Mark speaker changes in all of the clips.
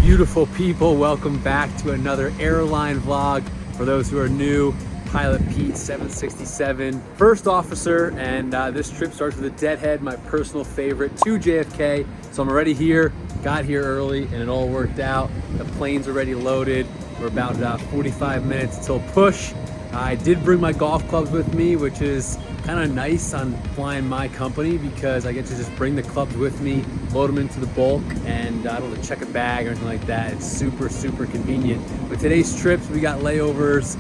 Speaker 1: Beautiful people, welcome back to another airline vlog. For those who are new, Pilot Pete 767, first officer, and this trip starts with a deadhead, my personal favorite, to JFK. So I'm already here, got here early, and it all worked out. The plane's already loaded. We're about 45 minutes till push. I did bring my golf clubs with me, which is kind of nice on flying my company because I get to just bring the clubs with me, load them into the bulk, and I don't have to check a bag or anything like that. It's super, super convenient. With today's trips, we got layovers,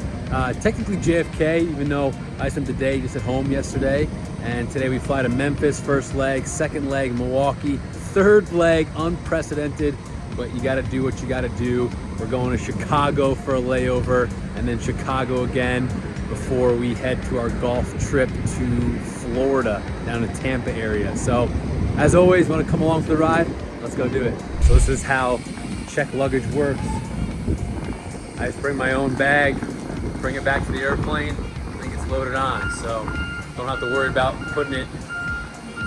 Speaker 1: technically JFK, even though I spent the day just at home yesterday. And today we fly to Memphis, first leg, second leg, Milwaukee, third leg, unprecedented, but you gotta do what you gotta do. We're going to Chicago for a layover, and then Chicago again before we head to our golf trip to Florida, down to Tampa area. So, as always, want to come along for the ride? Let's go do it. So this is how check luggage works. I just bring my own bag, bring it back to the airplane, I think it's loaded on. So, don't have to worry about putting it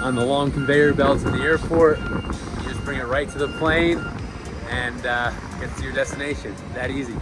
Speaker 1: on the long conveyor belts in the airport. You just bring it right to the plane and get to your destination. That easy.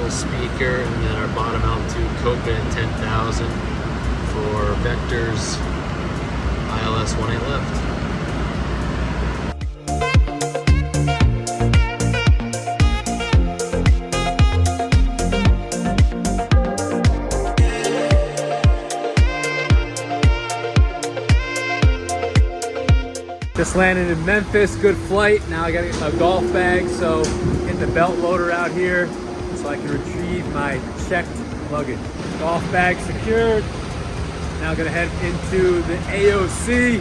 Speaker 1: Speaker, and then our bottom altitude Cockpit at 10,000 for vectors, ILS 18 left. Just landed in Memphis, good flight. Now I gotta get my golf bag, so getting the belt loader out here so I can retrieve my checked luggage. Golf bag secured. Now I'm gonna head into the AOC,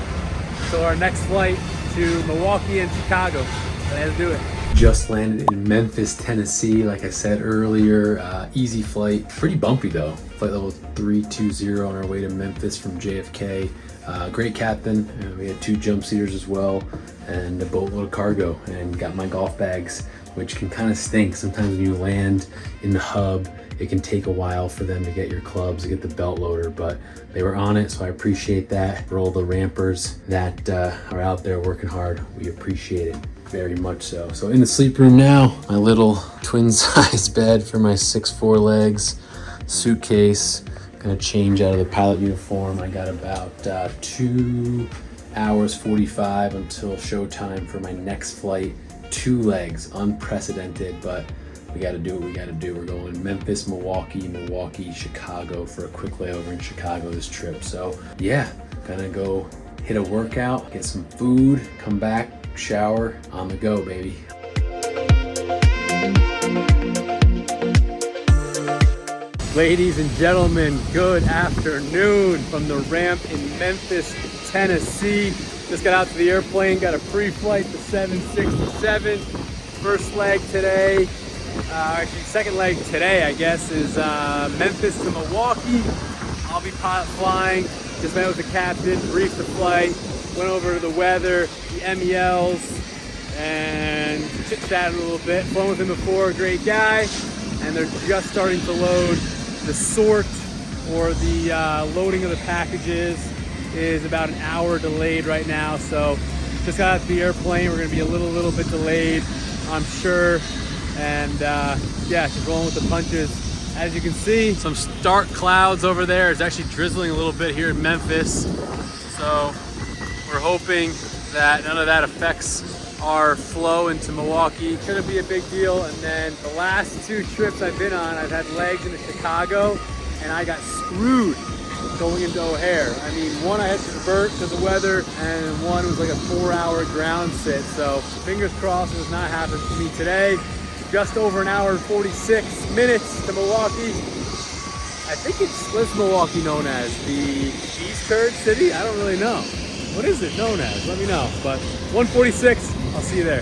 Speaker 1: so our next flight to Milwaukee and Chicago. Let's do it. Just landed in Memphis, Tennessee. Like I said earlier, easy flight. Pretty bumpy though. Flight level 320 on our way to Memphis from JFK. Great captain. We had 2 jump seaters as well, and a boatload of cargo, and got my golf bags, which can kind of stink. Sometimes when you land in the hub, it can take a while for them to get your clubs, to get the belt loader, but they were on it, so I appreciate that. For all the rampers that are out there working hard, we appreciate it very much so. So in the sleep room now, my little twin size bed for my 6'4" legs, suitcase, gonna change out of the pilot uniform. I got about 2 hours 45 until showtime for my next flight. 2 legs, unprecedented, but we got to do what we got to do. We're going Memphis, Milwaukee, Chicago for a quick layover in Chicago this trip. So yeah, gonna go hit a workout, get some food, come back, shower, on the go, baby. Ladies and gentlemen, good afternoon from the ramp in Memphis, Tennessee. Just got out to the airplane, got a pre-flight to 767. First leg today, actually second leg today, I guess, is Memphis to Milwaukee. I'll be pilot flying. Just met with the captain, briefed the flight, went over the weather, the MELs, and chit-chatted a little bit. Flown with him before, great guy. And they're just starting to load. The sort or the loading of the packages is about an hour delayed right now. So just got off the airplane. We're gonna be a little bit delayed, I'm sure. And yeah, just rolling with the punches. As you can see, some stark clouds over there. It's actually drizzling a little bit here in Memphis. So we're hoping that none of that affects our flow into Milwaukee. Shouldn't be a big deal. And then the last 2 trips I've been on, I've had legs into Chicago and I got screwed going into O'Hare. I mean, one I had to divert because of weather and one was like a 4-hour ground sit. So fingers crossed it does not happen to me today. Just over an hour and 46 minutes to Milwaukee. I think what's Milwaukee known as? The Cheese Curd City? I don't really know. What is it known as? Let me know. But 146, I'll see you there.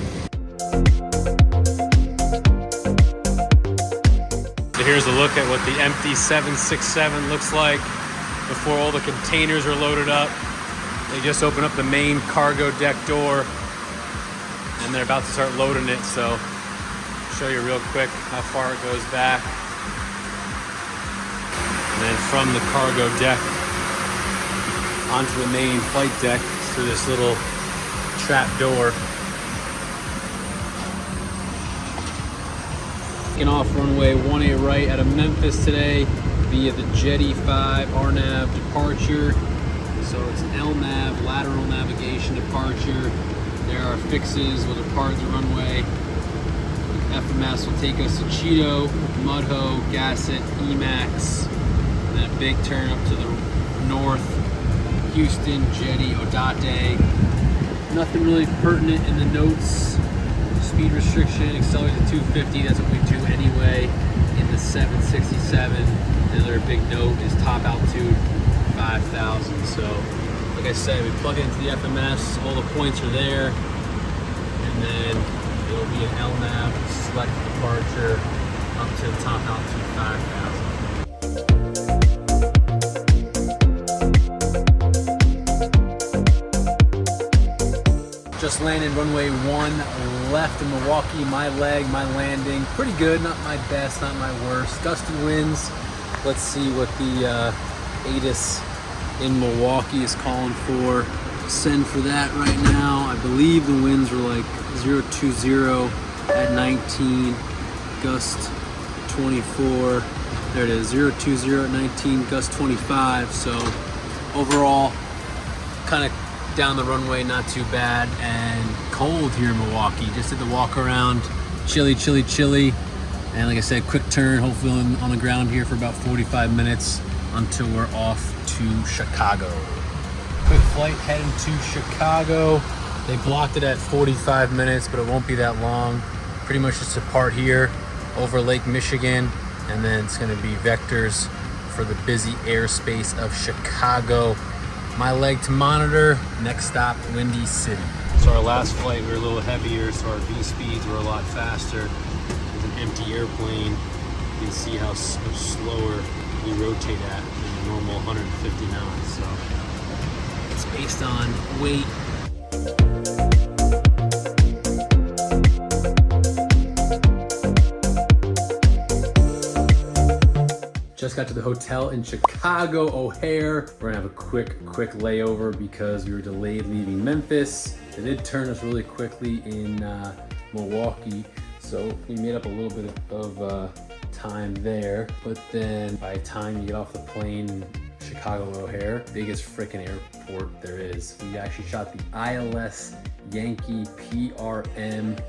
Speaker 1: So here's a look at what the empty 767 looks like before all the containers are loaded up. They just opened up the main cargo deck door and they're about to start loading it. So show you real quick how far it goes back. And then from the cargo deck onto the main flight deck through this little trap door. Taking off runway 18 right out of Memphis today via the Jetty 5 RNAV departure. So it's an LNAV, lateral navigation departure. There are fixes, we'll depart the runway. FMS will take us to Cheeto, Mudho, Gasset, Emacs, and then a big turn up to the north, Houston, Jetty, Odate. Nothing really pertinent in the notes. Speed restriction, accelerated to 250, that's what we do anyway in the 767. Another big note is top altitude 5,000. So, like I said, we plug it into the FMS, all the points are there, and then it'll be an LNAV, select departure, up to the top altitude 5,000. Just landed runway 1 left in Milwaukee. My leg, my landing, pretty good, not my best, not my worst. Gusty winds. Let's see what the ATIS in Milwaukee is calling for. Send for that right now. I believe the winds were like 020 at 19, gust 24. There it is, 020 at 19, gust 25. So overall, kind of down the runway, not too bad, and cold here in Milwaukee. Just did the walk around, chilly. And like I said, quick turn, hopefully on the ground here for about 45 minutes until we're off to Chicago. Quick flight heading to Chicago. They blocked it at 45 minutes, but it won't be that long. Pretty much just depart here over Lake Michigan, and then it's gonna be vectors for the busy airspace of Chicago. My leg to monitor, next stop, Windy City. So our last flight, we were a little heavier, so our V speeds were a lot faster. With an empty airplane, you can see how much slower we rotate at than the normal 150 knots. So it's based on weight. Just got to the hotel in Chicago, O'Hare. We're gonna have a quick layover because we were delayed leaving Memphis. They did turn us really quickly in Milwaukee, so we made up a little bit of time there. But then by the time you get off the plane in Chicago O'Hare, biggest freaking airport there is. We actually shot the ILS Yankee PRM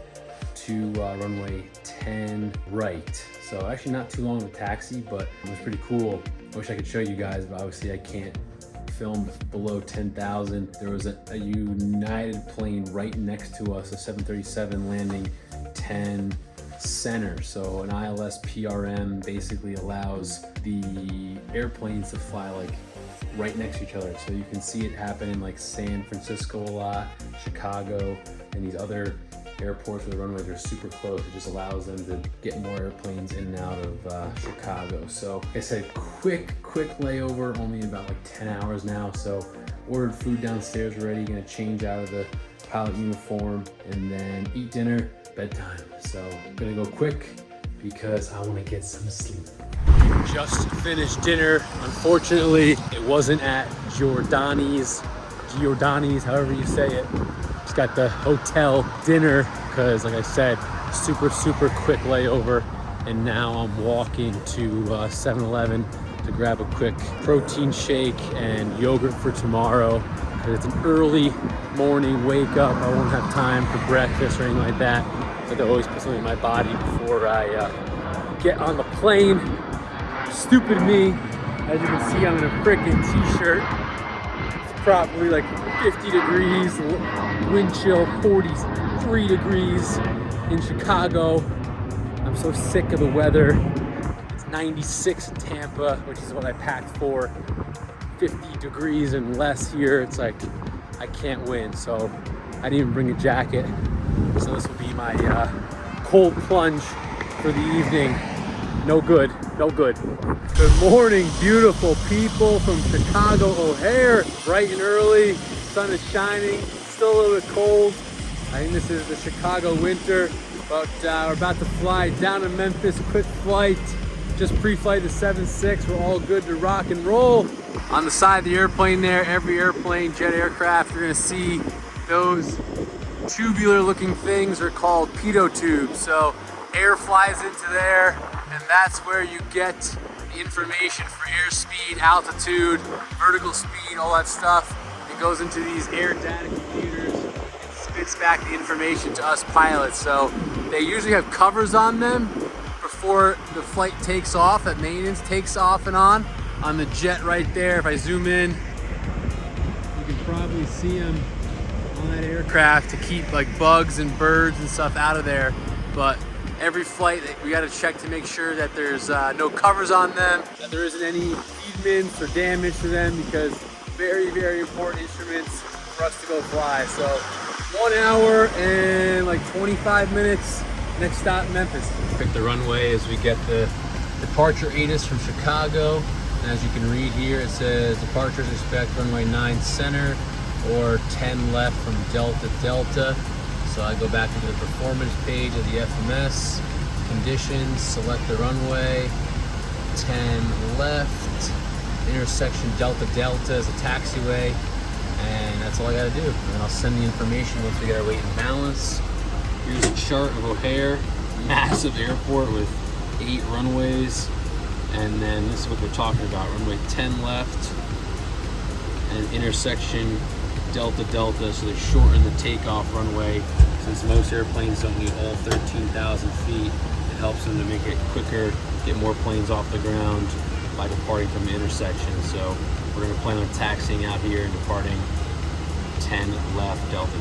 Speaker 1: to runway 10 right. So actually not too long of a taxi, but it was pretty cool. I wish I could show you guys, but obviously I can't film below 10,000. There was a United plane right next to us, a 737 landing 10 center. So an ILS PRM basically allows the airplanes to fly like right next to each other. So you can see it happen in like San Francisco a lot, Chicago, and these other airports where the runways are super close. It just allows them to get more airplanes in and out of Chicago. So like I said, quick layover, only about like 10 hours now. So ordered food downstairs already, gonna change out of the pilot uniform and then eat dinner, bedtime. So I'm gonna go quick because I want to get some sleep. Just finished dinner. Unfortunately, it wasn't at Giordani's, however you say it. Just got the hotel dinner because, like I said, super quick layover. And now I'm walking to 7-Eleven to grab a quick protein shake and yogurt for tomorrow. Because it's an early morning wake up. I won't have time for breakfast or anything like that. So I have to always put something in my body before I get on the plane. Stupid me. As you can see, I'm in a freaking t-shirt. It's probably like 50 degrees, wind chill 43 degrees in Chicago. I'm so sick of the weather. It's 96 in Tampa, which is what I packed for. 50 degrees and less here. It's like, I can't win. So I didn't even bring a jacket. So this will be my cold plunge for the evening. No good, no good. Good morning, beautiful people from Chicago O'Hare. Bright and early, sun is shining, still a little bit cold. I think this is the Chicago winter, but we're about to fly down to Memphis, quick flight. Just pre-flight to 7-6, we're all good to rock and roll. On the side of the airplane there, every airplane, jet aircraft, you're gonna see those tubular looking things are called pitot tubes. So air flies into there, and that's where you get the information for airspeed, altitude, vertical speed, all that stuff. It goes into these air data computers and spits back the information to us pilots. So they usually have covers on them before the flight takes off, that maintenance takes off and on the jet right there. If I zoom in, you can probably see them on that aircraft to keep like bugs and birds and stuff out of there. But every flight, we got to check to make sure that there's no covers on them, that there isn't any feedments or damage to them, because very important instruments for us to go fly. So 1 hour and like 25 minutes, next stop Memphis. Pick the runway as we get the departure ATIS from Chicago. And as you can read here, it says departures expect runway 9 center or 10 left from Delta. So I go back into the performance page of the FMS, conditions, select the runway, 10 left, intersection Delta is a taxiway, and that's all I gotta do. And then I'll send the information once we get our weight and balance. Here's a chart of O'Hare, massive airport with 8 runways, and then this is what they're talking about, runway 10 left, and intersection Delta, so they shorten the takeoff runway. Since most airplanes don't need all 13,000 feet, it helps them to make it quicker, get more planes off the ground by departing from the intersection. So we're gonna plan on taxiing out here and departing 10 left, Delta.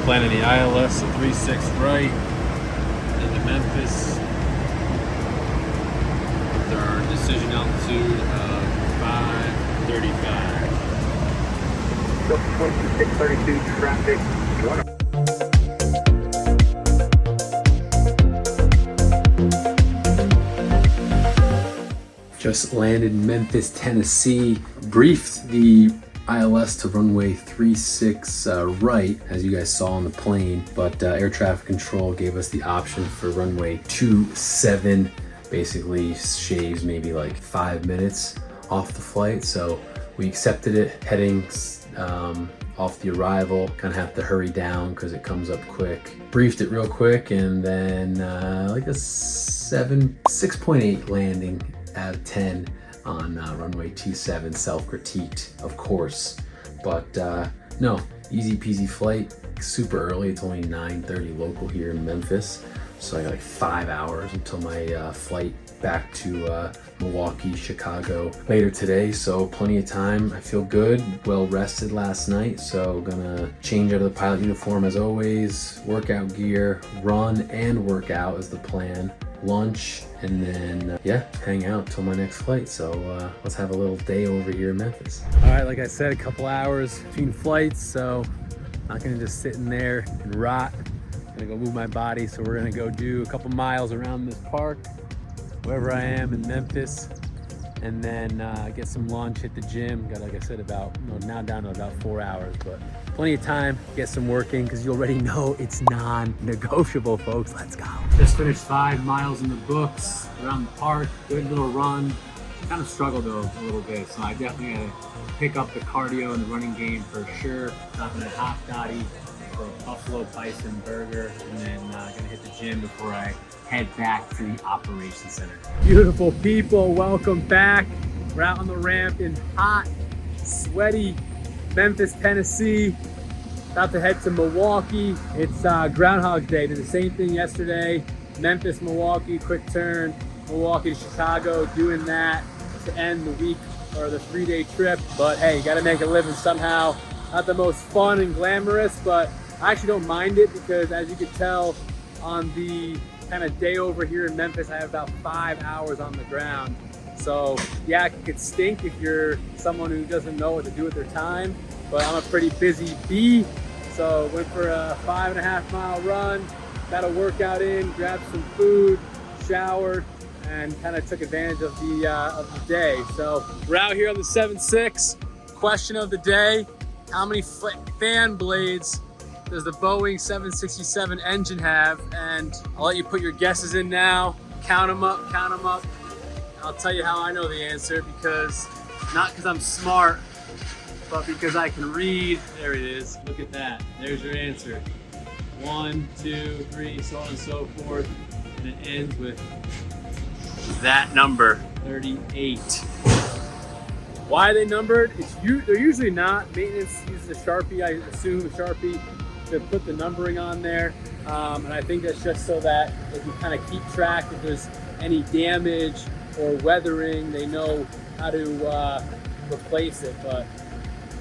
Speaker 1: Planning the ILS at 36 right into Memphis. Our decision altitude of 535.
Speaker 2: 2632 traffic.
Speaker 1: Just landed in Memphis, Tennessee. Briefed the ILS to runway 36 right, as you guys saw on the plane, but air traffic control gave us the option for runway 27. Basically shaves maybe like 5 minutes off the flight, so we accepted it. Heading off the arrival, kind of have to hurry down because it comes up quick. Briefed it real quick, and then like a 6.8 landing out of 10 on runway 27. Self-critiqued, of course, but no, easy peasy flight. Super early, it's only 9:30 local here in Memphis. So I got like 5 hours until my flight back to Milwaukee, Chicago later today. So plenty of time. I feel good, well rested last night. So gonna change out of the pilot uniform as always, workout gear, run and workout is the plan. Lunch, and then yeah, hang out till my next flight. So let's have a little day over here in Memphis. All right, like I said, a couple hours between flights. So I'm not gonna just sit in there and rot. Gonna go move my body, so we're gonna go do a couple miles around this park, wherever I am in Memphis. and then get some lunch, hit the gym. Got, like I said, about now down to about 4 hours, but plenty of time, get some working, because you already know it's non-negotiable, folks. Let's go. Just finished 5 miles in the books around the park. Good little run. Kind of struggled though a little bit, so I definitely had to pick up the cardio and the running game for sure. Stopping at Hot Dottie for a Buffalo Bison burger, and then gonna hit the gym before I head back to the operations center. Beautiful people, welcome back. We're out on the ramp in hot, sweaty Memphis, Tennessee. About to head to Milwaukee. It's Groundhog Day. Did the same thing yesterday. Memphis, Milwaukee, quick turn. Milwaukee to Chicago, doing that to end the week or the 3-day trip. But hey, you gotta make a living somehow. Not the most fun and glamorous, but I actually don't mind it, because as you can tell on the kind of day over here in Memphis, I have about 5 hours on the ground. So yeah, it could stink if you're someone who doesn't know what to do with their time, but I'm a pretty busy bee. So went for a 5.5 mile run, got a workout in, grabbed some food, showered, and kind of took advantage of the day. So we're out here on the 7.6. Question of the day: how many fan blades does the Boeing 767 engine have? And I'll let you put your guesses in now. Count them up, count them up. I'll tell you how I know the answer, because not because I'm smart, but because I can read. There it is. Look at that. There's your answer. 1, 2, 3, so on and so forth. And it ends with that number, 38. Why are they numbered? They're usually not. Maintenance uses a Sharpie, I assume a Sharpie, to put the numbering on there. And I think that's just so that they can kind of keep track if there's any damage or weathering, they know how to replace it. But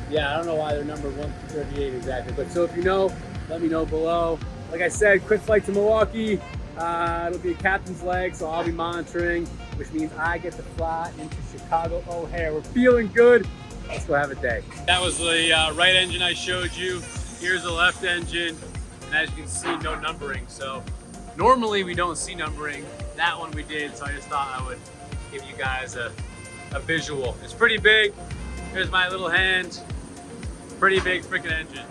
Speaker 1: yeah, I don't know why they're numbered 1 through 38 exactly. But so if you know, let me know below. Like I said, quick flight to Milwaukee. It'll be a captain's leg, so I'll be monitoring, which means I get to fly into Chicago O'Hare. We're feeling good. Let's go have a day. That was the right engine I showed you. Here's the left engine, and as you can see, no numbering. So normally we don't see numbering. That one we did, so I just thought I would give you guys a visual. It's pretty big. Here's my little hand. Pretty big freaking engine.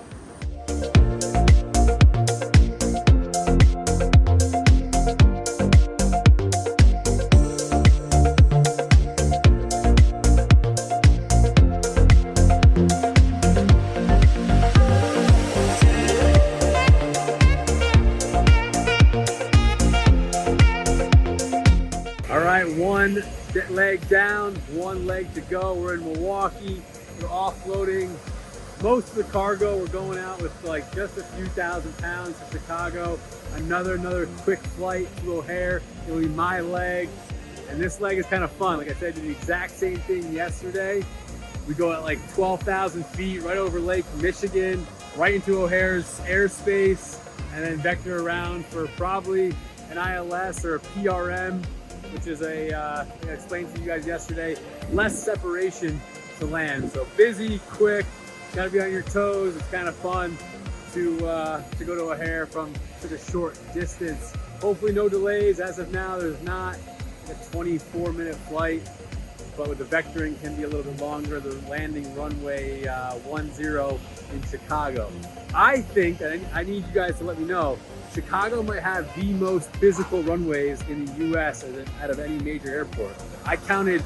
Speaker 1: One leg down, 1 leg to go. We're in Milwaukee. We're offloading most of the cargo. We're going out with like just a few thousand pounds to Chicago. Another quick flight to O'Hare. It'll be my leg, and this leg is kind of fun. Like I said, I did the exact same thing yesterday. We go at like 12,000 feet right over Lake Michigan, right into O'Hare's airspace, and then vector around for probably an ILS or a PRM, which is I explained to you guys yesterday, less separation to land. So busy, quick, gotta be on your toes. It's kind of fun to go to O'Hare from such a short distance. Hopefully no delays. As of now, there's not. A 24-minute flight, but with the vectoring can be a little bit longer. The landing runway 10 in Chicago. I think that I need you guys to let me know, Chicago might have the most physical runways in the US out of any major airport. I counted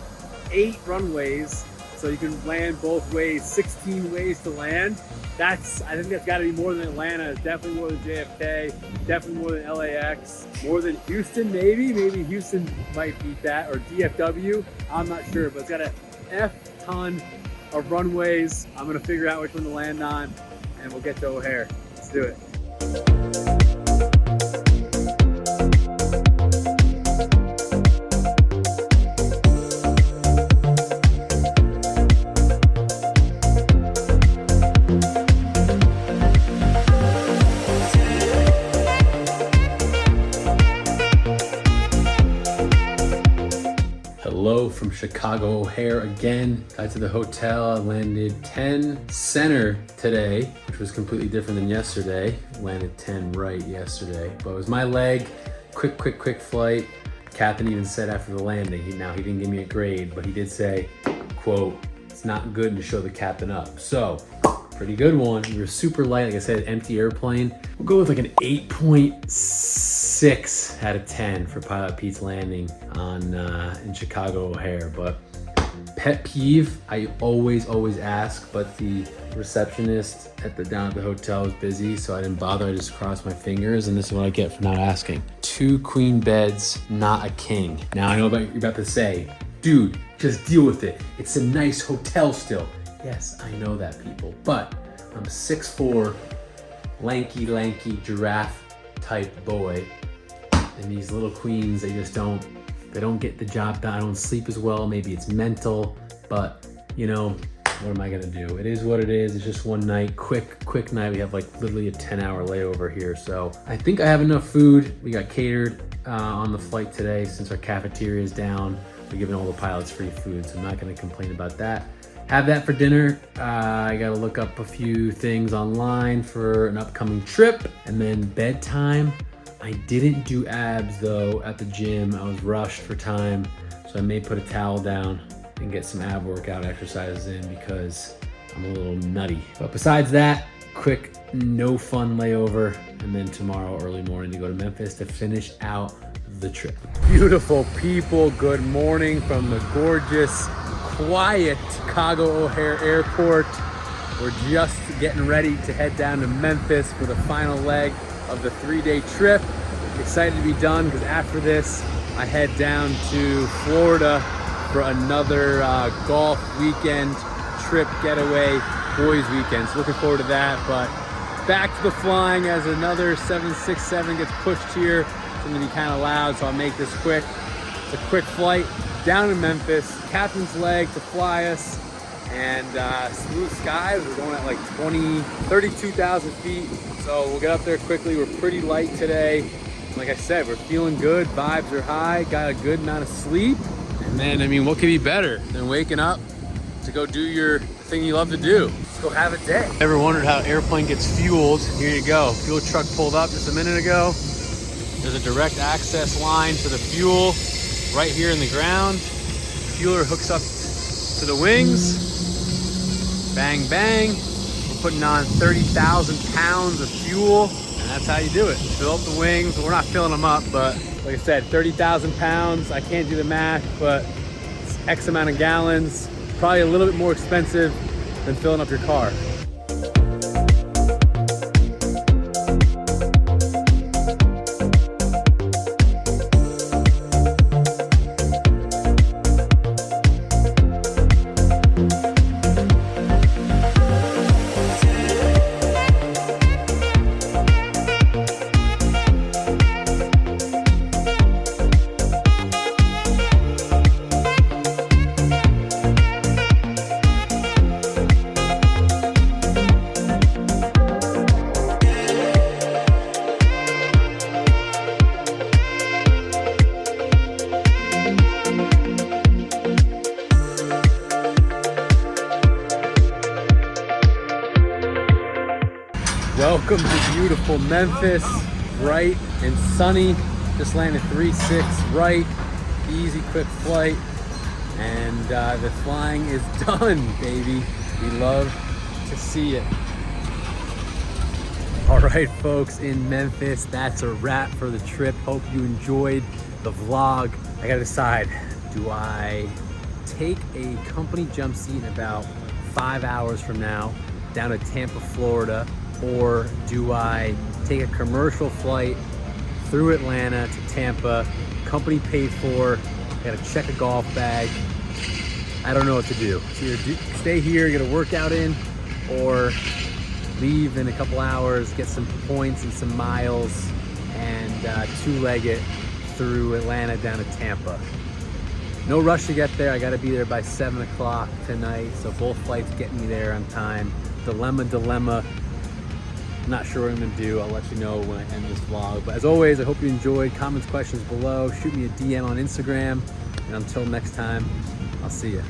Speaker 1: 8 runways, so you can land both ways, 16 ways to land. I think that's gotta be more than Atlanta, definitely more than JFK, definitely more than LAX, more than Houston maybe. Maybe Houston might beat that, or DFW, I'm not sure, but it's got a F ton of runways. I'm gonna figure out which one to land on, and we'll get to O'Hare. Let's do it. Hello from Chicago O'Hare again. Got to the hotel. I landed 10 center today, which was completely different than yesterday. Landed 10 right yesterday, but it was my leg. Quick flight. captain even said after the landing, he didn't give me a grade, but he did say, quote, "It's not good to show the captain up." So, pretty good one. We were super light, like I said, empty airplane. We'll go with like an 8.6 out of 10 for Pilot Pete's landing on in Chicago O'Hare. But pet peeve, I always ask, but the receptionist down at the hotel was busy, so I didn't bother. I just crossed my fingers, and this is what I get for not asking. 2 queen beds, not a king. Now I know you're about to say, dude, just deal with it. It's a nice hotel still. Yes, I know that, people, but I'm a 6'4", lanky giraffe type boy, and these little queens, they don't get the job done. I don't sleep as well. Maybe it's mental, but you know, what am I gonna do? It is what it is. It's just one night, quick night. We have like literally a 10-hour layover here. So I think I have enough food. We got catered on the flight today since our cafeteria is down. We're giving all the pilots free food, so I'm not gonna complain about that. Have that for dinner. I gotta look up a few things online for an upcoming trip, and then bedtime. I didn't do abs though at the gym. I was rushed for time, so I may put a towel down and get some ab workout exercises in because I'm a little nutty. But besides that, quick, no fun layover, and then tomorrow early morning to go to Memphis to finish out the trip. Beautiful people, good morning from the gorgeous, quiet Chicago O'Hare Airport. We're just getting ready to head down to Memphis for the final leg of the 3-day trip. Excited to be done because after this, I head down to Florida for another golf weekend trip getaway, boys weekend. So looking forward to that, but back to the flying as another 767 gets pushed here. It's gonna be kind of loud, so I'll make this quick. It's a quick flight down to Memphis, captain's leg to fly us, and smooth skies. We're going at like 32,000 feet. So we'll get up there quickly. We're pretty light today. Like I said, we're feeling good, vibes are high, got a good amount of sleep. And then, I mean, what could be better than waking up to go do your thing you love to do? Let's go have a day. Ever wondered how airplane gets fueled? Here you go. Fuel truck pulled up just a minute ago. There's a direct access line for the fuel right here in the ground. Fueler hooks up to the wings. Bang, bang. We're putting on 30,000 pounds of fuel, and that's how you do it. Fill up the wings. We're not filling them up, but like I said, 30,000 pounds. I can't do the math, but it's X amount of gallons. Probably a little bit more expensive than filling up your car. Welcome to beautiful Memphis, bright and sunny. Just landed 3-6 right, easy, quick flight, and the flying is done, baby. We love to see it. All right, folks, in Memphis, that's a wrap for the trip. Hope you enjoyed the vlog. I gotta decide, do I take a company jump seat in about 5 hours from now down to Tampa, Florida, or do I take a commercial flight through Atlanta to Tampa, company paid for, gotta check a golf bag. I don't know what to do. So either stay here, get a workout in, or leave in a couple hours, get some points and some miles, and two-leg it through Atlanta down to Tampa. No rush to get there. I gotta be there by 7 o'clock tonight, so both flights get me there on time. Dilemma. Not sure what I'm gonna do. I'll let you know when I end this vlog. But as always, I hope you enjoyed. Comments, questions below. Shoot me a DM on Instagram. And until next time, I'll see you.